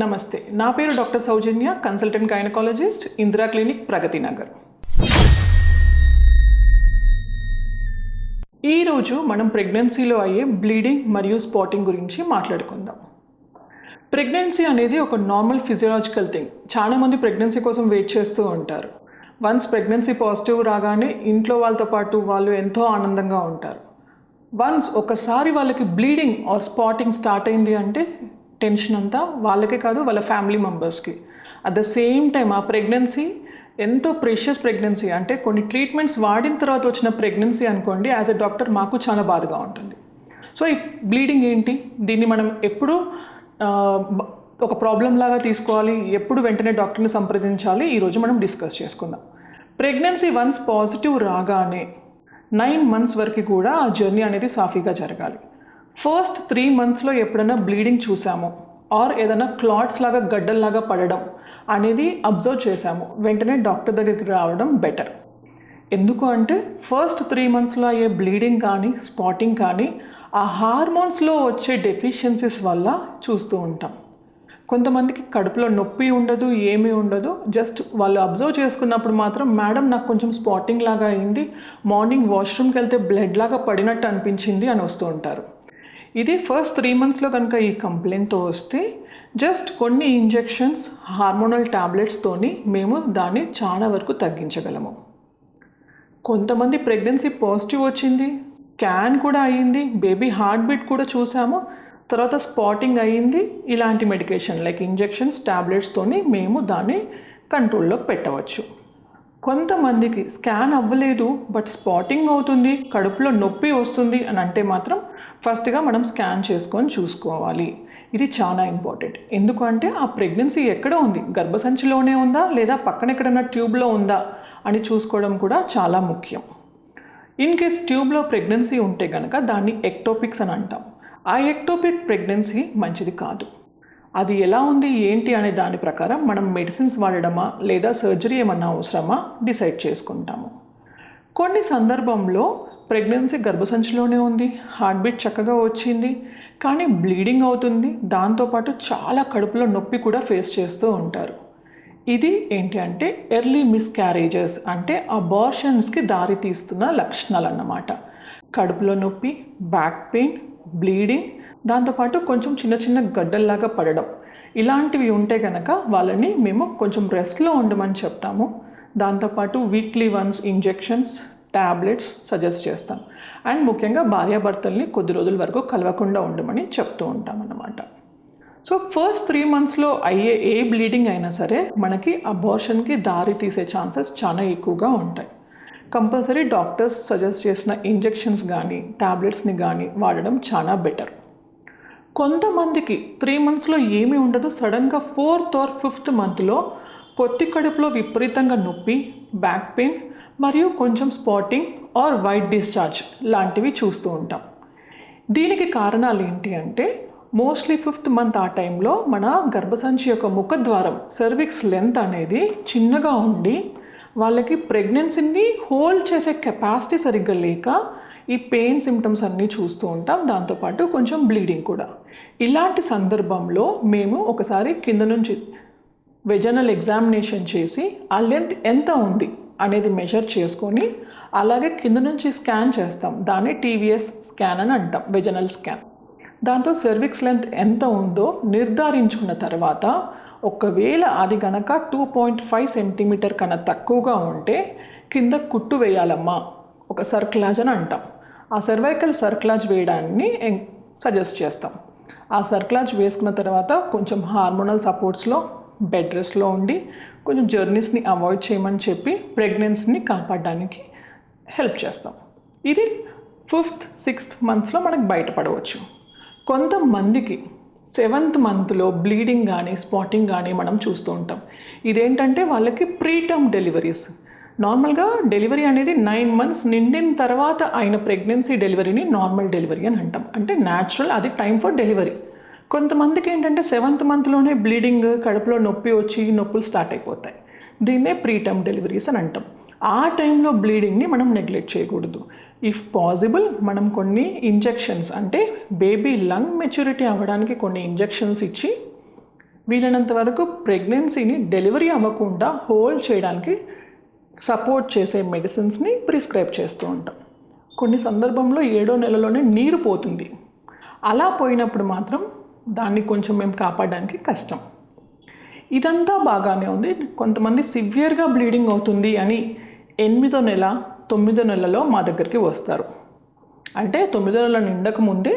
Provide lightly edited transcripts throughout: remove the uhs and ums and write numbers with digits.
నమస్తే, నా పేరు డాక్టర్ సౌజన్య, consultant gynaecologist, Indira clinic, Pragathi Nagar. ఈరోజు మనం ప్రెగ్నెన్సీలో అయ్యే బ్లీడింగ్ మరియు స్పాటింగ్ గురించి మాట్లాడుకుందాం. ప్రెగ్నెన్సీ అనేది ఒక నార్మల్ ఫిజియలాజికల్ థింగ్. చాలామంది ప్రెగ్నెన్సీ కోసం వెయిట్ చేస్తూ ఉంటారు. వన్స్ ప్రెగ్నెన్సీ పాజిటివ్ రాగానే ఇంట్లో వాళ్ళతో పాటు వాళ్ళు ఎంతో ఆనందంగా ఉంటారు. వన్స్ ఒకసారి వాళ్ళకి బ్లీడింగ్ ఆర్ స్పాటింగ్ స్టార్ట్ అయింది అంటే టెన్షన్ అంతా వాళ్ళకే కాదు, వాళ్ళ ఫ్యామిలీ మెంబర్స్కి. అట్ ద సేమ్ టైం ఆ ప్రెగ్నెన్సీ ఎంతో ప్రెషియస్ ప్రెగ్నెన్సీ, అంటే కొన్ని ట్రీట్మెంట్స్ వాడిన తర్వాత వచ్చిన ప్రెగ్నెన్సీ అనుకోండి, యాజ్ ఎ డాక్టర్ మాకు చాలా బాధగా ఉంటుంది. సో ఈ బ్లీడింగ్ ఏంటి, దీన్ని మనం ఎప్పుడు ఒక ప్రాబ్లం లాగా తీసుకోవాలి, ఎప్పుడు వెంటనే డాక్టర్ని సంప్రదించాలి, ఈరోజు మనం డిస్కస్ చేసుకుందాం. ప్రెగ్నెన్సీ వన్స్ పాజిటివ్ రాగానే 9 months వరకు కూడా ఆ జర్నీ అనేది సాఫీగా జరగాలి. ఫస్ట్ 3 monthsలో ఎప్పుడైనా బ్లీడింగ్ చూసాము ఆర్ ఏదైనా క్లాట్స్ లాగా గడ్డల్లాగా పడడం అనేది అబ్జర్వ్ చేసాము, వెంటనే డాక్టర్ దగ్గరికి రావడం బెటర్. ఎందుకు అంటే ఫస్ట్ 3 monthsలో అయ్యే బ్లీడింగ్ కానీ స్పాటింగ్ కానీ ఆ హార్మోన్స్లో వచ్చే డెఫిషియన్సీస్ వల్ల చూస్తూ ఉంటాం. కొంతమందికి కడుపులో నొప్పి ఉండదు, ఏమీ ఉండదు, జస్ట్ వాళ్ళు అబ్జర్వ్ చేసుకున్నప్పుడు మాత్రం మేడం నాకు కొంచెం స్పాటింగ్ లాగా అయింది, మార్నింగ్ వాష్రూమ్కి వెళ్తే బ్లడ్ లాగా పడినట్టు అనిపించింది అని వస్తూ ఉంటారు. ఇది ఫస్ట్ 3 monthsలో కనుక ఈ కంప్లైంట్తో వస్తే జస్ట్ కొన్ని ఇంజెక్షన్స్, హార్మోనల్ ట్యాబ్లెట్స్తోని మేము దాన్ని చాలా వరకు తగ్గించగలము. కొంతమంది ప్రెగ్నెన్సీ పాజిటివ్ వచ్చింది, స్కాన్ కూడా అయ్యింది, బేబీ హార్ట్ బీట్ కూడా చూసాము, తర్వాత స్పాటింగ్ అయ్యింది, ఇలాంటి మెడికేషన్ లైక్ ఇంజెక్షన్స్, ట్యాబ్లెట్స్తోని మేము దాన్ని కంట్రోల్లోకి పెట్టవచ్చు. కొంతమందికి స్కాన్ అవ్వలేదు బట్ స్పాటింగ్ అవుతుంది, కడుపులో నొప్పి వస్తుంది అని అంటే మాత్రం ఫస్ట్గా మనం స్కాన్ చేసుకొని చూసుకోవాలి. ఇది చాలా ఇంపార్టెంట్. ఎందుకంటే ఆ ప్రెగ్నెన్సీ ఎక్కడ ఉంది, గర్భసంచిలోనే ఉందా లేదా పక్కన ఎక్కడైనా ట్యూబ్లో ఉందా అని చూసుకోవడం కూడా చాలా ముఖ్యం. ఇన్ కేస్ ట్యూబ్లో ప్రెగ్నెన్సీ ఉంటే కనుక దాన్ని ఎక్టోపిక్స్ అని అంటాం. ఆ ఎక్టోపిక్ ప్రెగ్నెన్సీ మంచిది కాదు. అది ఎలా ఉంది ఏంటి అనే దాని ప్రకారం మనం మెడిసిన్స్ వాడడమా లేదా సర్జరీ ఏమన్నా అవసరమా డిసైడ్ చేసుకుంటాము. కొన్ని సందర్భంలో ప్రెగ్నెన్సీ గర్భసంచిలోనే ఉంది, హార్ట్ బీట్ చక్కగా వచ్చింది, కానీ బ్లీడింగ్ అవుతుంది, దాంతోపాటు చాలా కడుపులో నొప్పి కూడా ఫేస్ చేస్తూ ఉంటారు. ఇది ఏంటి అంటే ఎర్లీ మిస్క్యారేజెస్, అంటే అబార్షన్స్కి దారి తీస్తున్న లక్షణాలు అన్నమాట. కడుపులో నొప్పి, బ్యాక్ పెయిన్, బ్లీడింగ్, దాంతోపాటు కొంచెం చిన్న చిన్న గడ్డల్లాగా పడడం, ఇలాంటివి ఉంటే కనుక వాళ్ళని మేము కొంచెం రెస్ట్లో ఉండమని చెప్తాము. దాంతోపాటు weekly once injections, tablets suggest చేస్తాం. అండ్ ముఖ్యంగా భార్యాభర్తల్ని కొద్ది రోజుల వరకు కలవకుండా ఉండమని చెప్తూ ఉంటాం అన్నమాట. సో ఫస్ట్ 3 monthsలో అయ్యే ఏ బ్లీడింగ్ అయినా సరే మనకి అబార్షన్కి దారి తీసే ఛాన్సెస్ చాలా ఎక్కువగా ఉంటాయి. కంపల్సరీ డాక్టర్స్ సజెస్ట్ చేసిన ఇంజెక్షన్స్ కానీ ట్యాబ్లెట్స్ని కానీ వాడడం చాలా బెటర్. కొంతమందికి 3 monthsలో ఏమీ ఉండదు, సడన్గా 4th or 5th monthలో పొత్తి కడుపులో విపరీతంగా నొప్పి, బ్యాక్ పెయిన్ మరియు కొంచెం స్పాటింగ్ ఆర్ వైట్ డిశ్చార్జ్ లాంటివి చూస్తూ ఉంటాం. దీనికి కారణాలు ఏంటి అంటే మోస్ట్లీ 5th month ఆ టైంలో మన గర్భసంచి యొక్క ముఖద్వారం, సర్విక్స్ లెంత్ అనేది చిన్నగా ఉండి వాళ్ళకి ప్రెగ్నెన్సీని హోల్డ్ చేసే కెపాసిటీ సరిగ్గా లేక ఈ పెయిన్ సిమ్టమ్స్ అన్నీ చూస్తూ ఉంటాం, దాంతోపాటు కొంచెం బ్లీడింగ్ కూడా. ఇలాంటి సందర్భంలో మేము ఒకసారి కింద నుంచి వెజనల్ ఎగ్జామినేషన్ చేసి ఆ లెంత్ ఎంత ఉంది అనేది మెజర్ చేసుకొని అలాగే కింద నుంచి స్కాన్ చేస్తాం. దాన్ని TVS స్కాన్ అని అంటాం, వెజనల్ స్కాన్. దాంతో సర్విక్స్ లెంత్ ఎంత ఉందో నిర్ధారించుకున్న తర్వాత ఒకవేళ అది కనుక 2.5 cm కన్నా తక్కువగా ఉంటే కింద కుట్టు వేయాలమ్మా, ఒక సర్క్లాజ్ అని అంటాం. ఆ సర్వైకల్ సర్క్లాజ్ వేయడాన్ని సజెస్ట్ చేస్తాం. ఆ సర్క్లాజ్ వేసుకున్న తర్వాత కొంచెం హార్మోనల్ సపోర్ట్స్లో బెడ్ రెస్ట్లో ఉండి కొంచెం జర్నీస్ని అవాయిడ్ చేయమని చెప్పి ప్రెగ్నెన్సీని కాపాడడానికి హెల్ప్ చేస్తాం. ఇది 5th, 6th monthsలో మనకు బయటపడవచ్చు. కొంతమందికి 7th monthలో బ్లీడింగ్ కానీ స్పాటింగ్ కానీ మనం చూస్తూ ఉంటాం. ఇదేంటంటే వాళ్ళకి ప్రీటర్మ్ డెలివరీస్. నార్మల్గా డెలివరీ అనేది 9 months నిండిన తర్వాత అయిన ప్రెగ్నెన్సీ డెలివరీని నార్మల్ డెలివరీ అని అంటాం, అంటే న్యాచురల్, అది టైం ఫర్ డెలివరీ. కొంతమందికి ఏంటంటే 7th monthలోనే బ్లీడింగ్, కడుపులో నొప్పి వచ్చి నొప్పులు స్టార్ట్ అయిపోతాయి. దీన్నే ప్రీటర్మ్ డెలివరీస్ అని అంటాం. ఆ టైంలో బ్లీడింగ్ని మనం నెగ్లెక్ట్ చేయకూడదు. ఇఫ్ పాసిబుల్ మనం కొన్ని ఇంజెక్షన్స్, అంటే బేబీ లంగ్ మెచ్యూరిటీ అవ్వడానికి కొన్ని ఇంజెక్షన్స్ ఇచ్చి వీలైనంత వరకు ప్రెగ్నెన్సీని డెలివరీ అవ్వకుండా హోల్డ్ చేయడానికి సపోర్ట్ చేసే మెడిసిన్స్ని ప్రిస్క్రైబ్ చేస్తూ ఉంటాం. కొన్ని సందర్భంలో 7వ నెలలోనే నీరు పోతుంది. అలా పోయినప్పుడు మాత్రం దాన్ని కొంచెం మేము కాపాడడానికి కష్టం. ఇదంతా బాగానే ఉంది. కొంతమంది సివియర్గా బ్లీడింగ్ అవుతుంది అని 8వ నెల 9వ నెలలో మా దగ్గరికి వస్తారు. అంటే 9వ నెల నిండక ముందే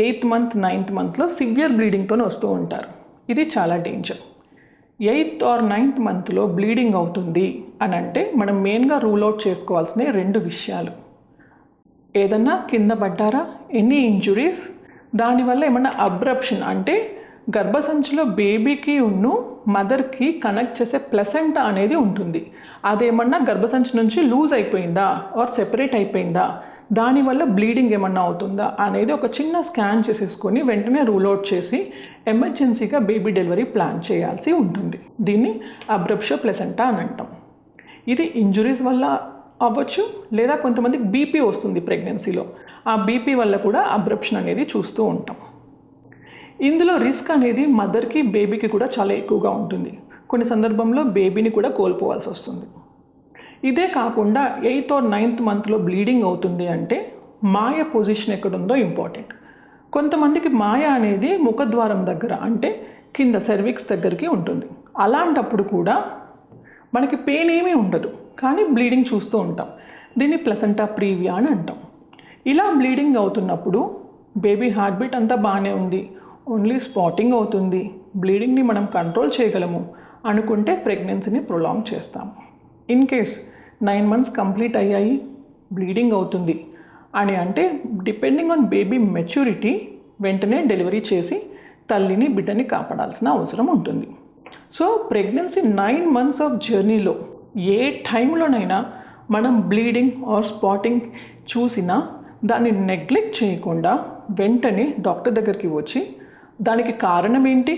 8th మంత్ 9th మంత్లో సివియర్ బ్లీడింగ్తో వస్తూ ఉంటారు. ఇది చాలా డేంజర్. 8th or 9th మంత్లో బ్లీడింగ్ అవుతుంది అని అంటే మనం మెయిన్గా రూల్ అవుట్ చేసుకోవాల్సిన 2 విషయాలు. ఏదన్నా కింద పడ్డారా, ఎనీ ఇంజురీస్, దానివల్ల ఏమన్నా అబ్రప్షన్ అంటే గర్భసంచిలో బేబీకి మదర్కి కనెక్ట్ చేసే ప్లసెంటా అనేది ఉంటుంది. అదేమన్నా గర్భసంచి నుంచి లూజ్ అయిపోయిందా ఆర్ సెపరేట్ అయిపోయిందా, దానివల్ల బ్లీడింగ్ ఏమన్నా అవుతుందా అనేది ఒక చిన్న స్కాన్ చేసేసుకొని వెంటనే రూల్ అవుట్ చేసి ఎమర్జెన్సీగా బేబీ డెలివరీ ప్లాన్ చేయాల్సి ఉంటుంది. దీన్ని అబ్రప్షో ప్లసెంటా అని అంటాం. ఇది ఇంజురీస్ వల్ల అవ్వచ్చు, లేదా కొంతమందికి బీపీ వస్తుంది ప్రెగ్నెన్సీలో. ఆ బీపీ వల్ల కూడా అబ్రప్షన్ అనేది చూస్తూ ఉంటాం. ఇందులో రిస్క్ అనేది మదర్కి బేబీకి కూడా చాలా ఎక్కువగా ఉంటుంది. కొన్ని సందర్భంలో బేబీని కూడా కోల్పోవాల్సి వస్తుంది. ఇదే కాకుండా 8th or 9th మంత్లో బ్లీడింగ్ అవుతుంది అంటే మాయ పొజిషన్ ఎక్కడుందో ఇంపార్టెంట్. కొంతమందికి మాయ అనేది ముఖద్వారం దగ్గర అంటే కింద సెర్విక్స్ దగ్గరికి ఉంటుంది. అలాంటప్పుడు కూడా మనకి పెయిన్ ఏమీ ఉండదు, కానీ బ్లీడింగ్ చూస్తూ ఉంటాం. దీన్ని ప్లసెంటా ప్రీవియా అని అంటాం. ఇలా బ్లీడింగ్ అవుతున్నప్పుడు బేబీ హార్ట్ బీట్ అంతా బాగానే ఉంది, ఓన్లీ స్పాటింగ్ అవుతుంది, బ్లీడింగ్ని మనం కంట్రోల్ చేయగలము అనుకుంటే ప్రెగ్నెన్సీని ప్రొలాంగ్ చేస్తాము. ఇన్ కేస్ 9 months కంప్లీట్ అయ్యాయి, బ్లీడింగ్ అవుతుంది అని అంటే డిపెండింగ్ ఆన్ బేబీ మెచ్యూరిటీ వెంటనే డెలివరీ చేసి తల్లిని బిడ్డని కాపాడాల్సిన అవసరం ఉంటుంది. సో ప్రెగ్నెన్సీ 9 months ఆఫ్ జర్నీలో ఏ టైంలోనైనా మనం బ్లీడింగ్ ఆర్ స్పాటింగ్ చూసినా దాన్ని నెగ్లెక్ట్ చేయకుండా వెంటనే డాక్టర్ దగ్గరికి వచ్చి దానికి కారణం ఏంటి,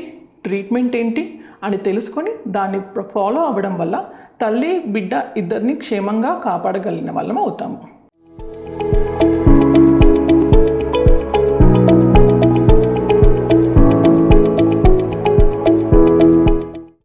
ట్రీట్మెంట్ ఏంటి అని తెలుసుకొని దాన్ని ఫాలో అవ్వడం వల్ల తల్లి బిడ్డ ఇద్దరిని క్షేమంగా కాపాడగలిగిన వాళ్ళం అవుతాము.